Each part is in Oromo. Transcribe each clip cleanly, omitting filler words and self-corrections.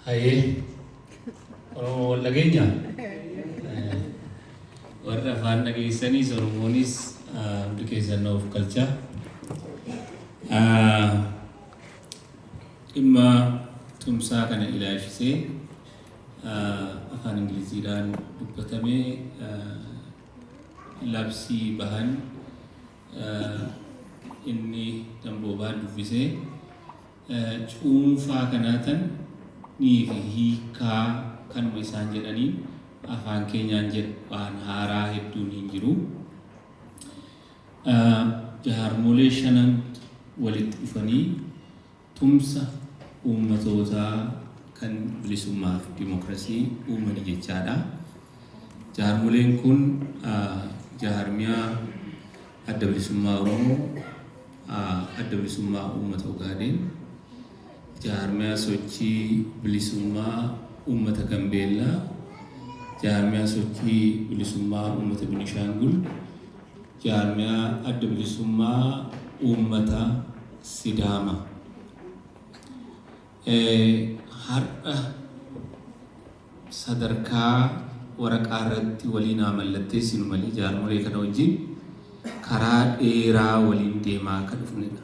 Hai, orang lagi nya. Warna fan lagi seni Solomonis application of culture. Imma tumsa kana ilaalchisee afaan Ingiliziidhaan dubbatamee labsii bahan inni damboobaan dubbisee cuunfaa kanaatan ni fi hiikaa kanuma isaan jedhaniin afaan keenyaan jedhu waan haaraa hedduun hin jiru. Jaarmolee shanan walitti dhufanii tumsa uummatootaa kan bilisummaa fi dimookiraasii uumanii jechaadha. Jaarmoleen kun jaarmiyaa adda bilisummaa Oromoo, adda bilisummaa uummata Ogaadeen, jaarmiyaa sochii bilisummaa uummata Gambeellaa, jaarmiyaa sochii bilisummaa uummata Beenishaangul, jaarmiyaa adda bilisummaa uummata Sidaama. Har'a sadarkaa waraqaa irratti waliin mallatteessinu malee jaarmolee kana wajjin karaa dheeraa waliin deemaa kan dhufnedha.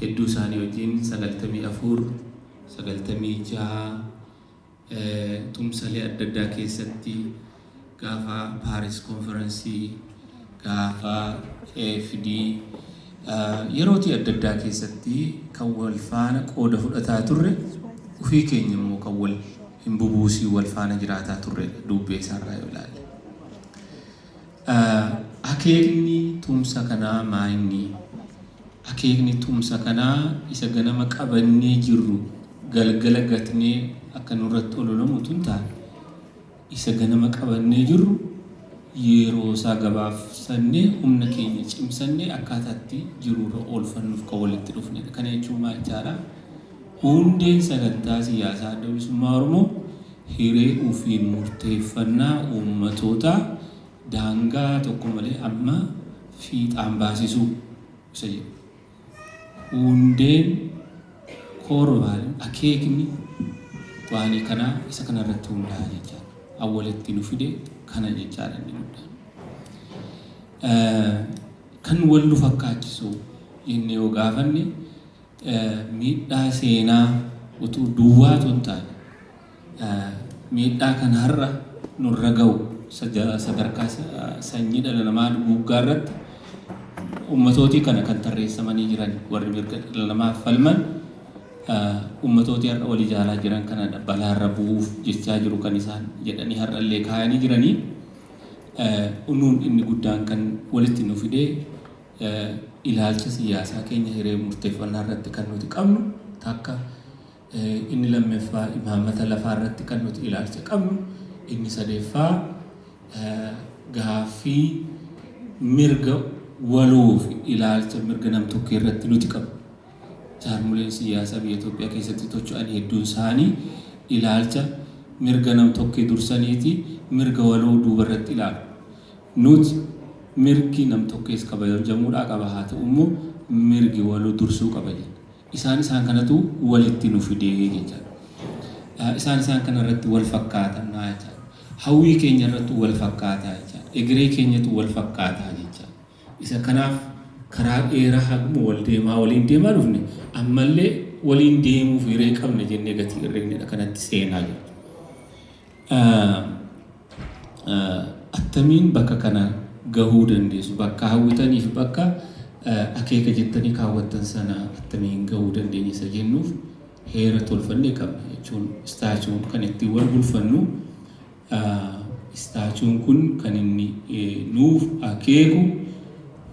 Hedduu isaanii wajjin 94, 96 tumsalee adda addaa keessatti gaafa Paaris konferensii, gaafa AFD yerootii adda addaa keessatti kan wal faana qooda fudhataa turre, ofii keenya immoo kan wal hin bubuusii wal faana jiraataa turre dubbee isaarraa yoo ilaalle. Akeekni tumsa kanaa maayinni? Akeekni tumsa kanaa isa ganama qabannee jirru galgala gatnee akka nurratti ololamu tun taane isa ganama qabannee jirru yeroo isaa gabaabsannee humna keenya cimsannee akkaataatti jiruurra oolfannuuf kan walitti dhufnedha. Kana jechuun maal jechaadha? Hundeen sagantaa siyaasaa adda bilisummaa Oromoo hiree ofiin murteeffannaa uummatootaa daangaa tokko malee amma fiixaan baasisuu isa jedhu. Hundeen koormaan akeekni waan kanaa isa kanarratti hundaa'a jechaadha. Awwalitti nu fide kana jechaadha inni guddaan. Kan wal nu fakkaachisu jennee yoo gaafanne miidhaa seenaa utuu duwwaa osoo hin taane miidhaa kan har'a nurra ga'u sadarkaa sanyii dhala namaa guggaa irratti uummatootii kana kan tarreessamanii jiran warri mirga dhala namaaf falman uummatootii har'a wal ijaaraa jiran kanadha balaarra bu'uuf jechaa jiru kan isaan jedhanii har'allee kaayanii jiranii. Unuun inni guddaan kan walitti nu fidee ilaalcha siyaasaa keenya hiree murteeffannaa irratti kan nuti qabnu takka inni lammaffaa imaammata lafaa irratti kan nuti ilaalcha qabnu inni sadeeffaa gaaffii mirga waloo fi ilaalcha mirga nam-tokkee irratti nuti qabnu. Jaarmoleen siyaasaa biyya Itoophiyaa keessatti socho'an hedduun isaanii ilaalcha mirga nam-tokkee dursaniiti mirga waloo duuba irratti ilaalu. Nuti mirgi nam-tokkees kabajamuudhaa qaba, haa ta'u immoo mirgi waloo dursuu qaba jenna. Isaan kanatu walitti nu fidee jechaadha. Isaan kana irratti wal fakkaatannaa jechaadha. Hawwii keenya irratti wal fakkaataa jechaadha. Egeree keenyatu wal fakkaataa jechaadha. Isa kanaaf karaa dheeraa haguma wal deemaa waliin deemaa dhufne ammallee waliin deemuuf hiree qabna jennee gatii irreennedha kanatti seenaa jiru. Attamiin bakka kana gahuu dandeessu? Bakka hawwitaniif bakka akeeka jettanii kaawwattan sana attamiin gahuu dandeenya isa jennuuf heera tolfannee qabna jechuun istaachuun kan ittiin wal bulfannu. Istaachuun kun kan inni nuuf akeeku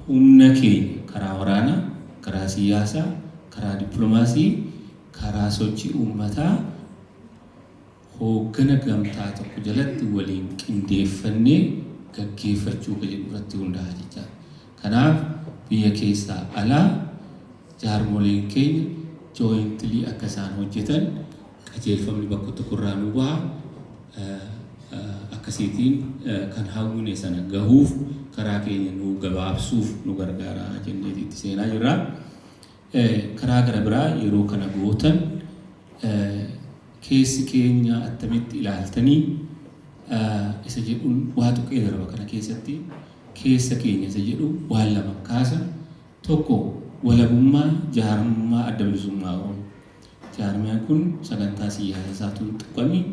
humna keenya karaa waraanaa, karaa siyaasaa, karaa dippiloomaasii, karaa sochii uummataa hooggana gamtaa tokko jalatti waliin qindeeffannee gaggeeffachuu kan jedhu irratti hundaa'a jechaadha. Kanaaf biyya keessaa alaa jaarmoleen keenya jooyintilii akka isaan hojjetan qajeelfamni bakka tokkorraa nu baha. Akkasiitiin kan hawwine sana gahuuf karaa keenya nu gabaabsuuf nu gargaara jennee itti seenaa jirra. Karaa gara biraa yeroo kana gootan keessi keenya attamitti ilaaltanii isa jedhuun waa tuqee darba kana keessatti keessa keenya isa jedhu waan lama kaasa. Tokko walabummaa jaarmummaa adda bilisummaa Oromoo. Jaarmiyaan kun sagantaa siyaasaa isaatuun tuqamiin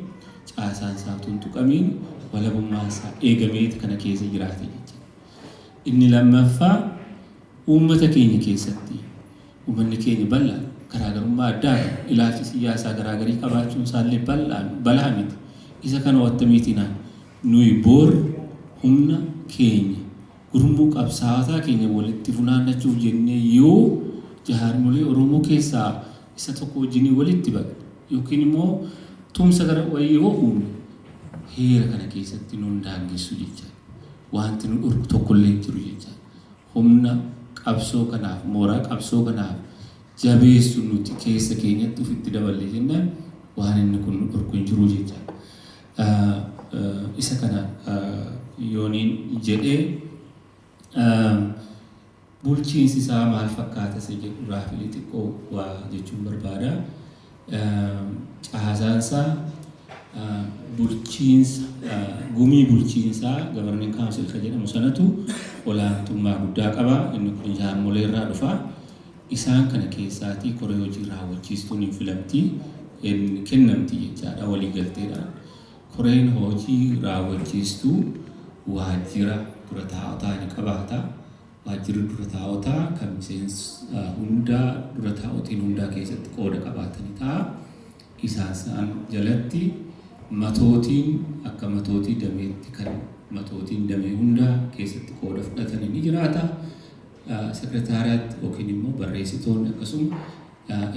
caasaan isaatuun tuqamiin walabummaa isaa eegameeti kana keessa jiraate jechuudha. Inni lammaffaa uummata keenya keessatti uummanni keenya bal'aa garaagarummaa addaa ilaalcha siyaasaa garaagarii qabaachuun isaallee bal'aa miti. Isa kana wattamiitiin nuyi boor humna keenya gurmuu qabsaawataa keenya walitti funaannachuuf jennee yoo jaarmolee Oromoo keessaa isa tokko wajjin walitti baqe yookiin immoo tumsa gara wayii yoo uume heera kana keessatti nuun daangessu jecha wanti nu dhorku tokkollee jiru jecha humna qabsoo kanaaf mooraa qabsoo kanaaf jabeessu nuti keessa keenyatti ufitti daballe jennaan waan inni kun nu dhorku hin jiru jecha isa kana yooniin jedhee bulchiinsi isaa maal fakkaata isa jedhu raafilee xiqqoo waa jechuun barbaada. Caasaansaa bulchiinsa gumii bulchiinsaa governing council kan jedhamu sanatu olaantummaa guddaa qaba. Inni kun jaarmolee irraa dhufa. Isaan kana keessaatii koree hojii raawwachiistuun hin filamti kennamti jechaadha waliigalteedhaan. Koreen hojii raawwachiistuu waajjira dura taa'otaa ni qabaata. Waajjirri dura taa'otaa kan miseensa hundaa dura taa'otiin hundaa keessatti qooda qabaatanii ta'a. Isaan jalatti matootiin akka matootii dameetti kan matootiin damee hundaa keessatti qooda fudhatanii ni jiraata. Sekretariyaat yookiin immoo barreessitoonni akkasuma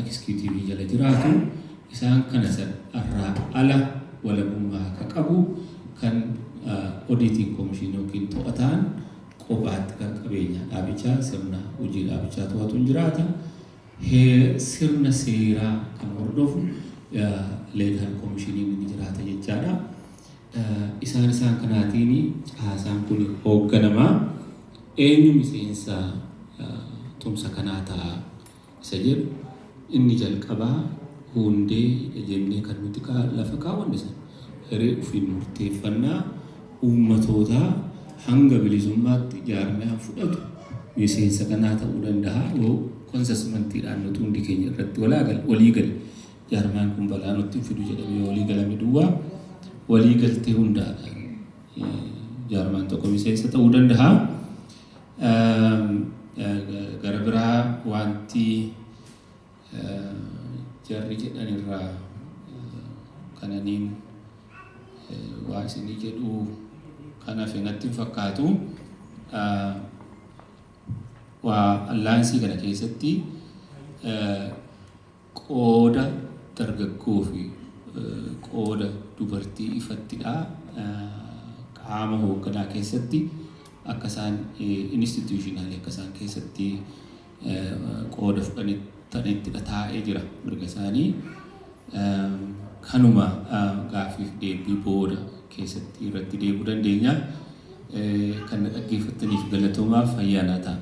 ekskiyutiivii jala jiraatu. Isaan kana irraa ala walabummaa akka qabu kan auditing commission yookiin to'ataan kophaatti kan qabeenya dhaabichaa sirna hojii dhaabichaa to'atuun jiraata. Sirna seeraa kan hordofu legal commissioniin ni jiraata jechaadha. Isaan kanaatiin caasaan kun hoogganamaa eenyu miseensa tumsa kanaa ta'a isa jedhu inni jalqabaa hundee jennee kan nuti lafa kaawwanne sana hiree ofiin murteeffannaa uummatootaa hanga bilisummaatti jaarmiyaan fudhatu miseensa kanaa ta'uu danda'a yoo konsesmentiidhaan nuti hundi keenya irratti walii gale jaarmiyaan kun balaa nutti fidu jedhamee walii galame duwwaa walii galtee hundaadhaan jaarmiyaan tokko miseensa ta'uu danda'a. Gara biraa wanti jarri jedhan irraa kananiin waa isinii jedhu kanaaf natti fakkaatu waa allaansii kana keessatti qooda dargaggoo fi qooda dubartii ifattidha. Qaama hoogganaa keessatti akka isaan institutionally akka isaan keessatti qooda fudhatanitti taa'ee jira mirga isaanii. Kanuma gaaffiif deebii booda keessatti irratti deebuu dandeenya. Kan dhaggeeffattaniif galatoomaaf fayyaa naa ta'a.